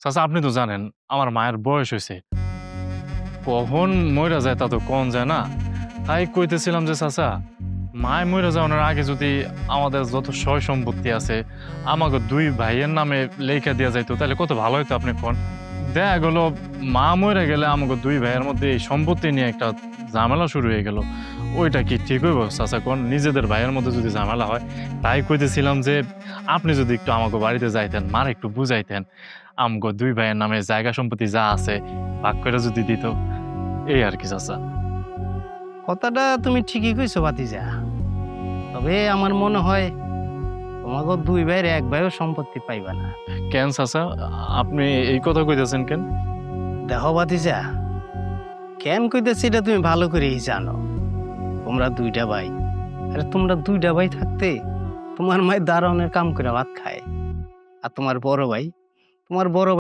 চাচা আপনি তো জানেন আমার মায়ের বয়স হয়েছে, কখন মইরা যায় তা তো কোন যায় না। তাই কইতেছিলাম যে চাচা, মায় মইরা যাওয়ার আগে যদি আমাদের যত সয় সম্পত্তি আছে আমাকে দুই ভাইয়ের নামে লেখা দেওয়া যাইতো তাহলে কত ভালো হতো আপনি কোন। দেখা গেল মা মরে গেলে আমাকে দুই ভাইয়ের মধ্যে এই সম্পত্তি নিয়ে একটা ঝামেলা শুরু হয়ে গেল। ওইটা কি ঠিক হইব চাচা কোন? নিজেদের ভাইয়ের মধ্যে যদি ঝামেলা হয়। তাই কইতেছিলাম যে আপনি যদি একটু আমাকে বাড়িতে যাইতেন, মার একটু বুঝাইতেন, আমগো দুই ভাইয়ের নামে জায়গা সম্পত্তি যা আছে ভাগ করে যদি দিত, এই আর কি চাচা। কথাটা তুমি ঠিকই কইছো ভাতিজা, তবে আমার মনে হয় তোমাকে দুই ভাইয়ের এক ভাইও সম্পত্তি পাইবা না। কেন চাচা আপনি এই কথা কইতেছেন কেন? দেখো ভাতিজা, কেন কইতেছি এটা তুমি ভালো করেই জানো। তোমরা দুইটা ভাই, আরে তোমরা দুইটা ভাই থাকতে তোমার মায়ের দারোয়ানের কাম করে ভাত খায়, আর তোমার বড় ভাই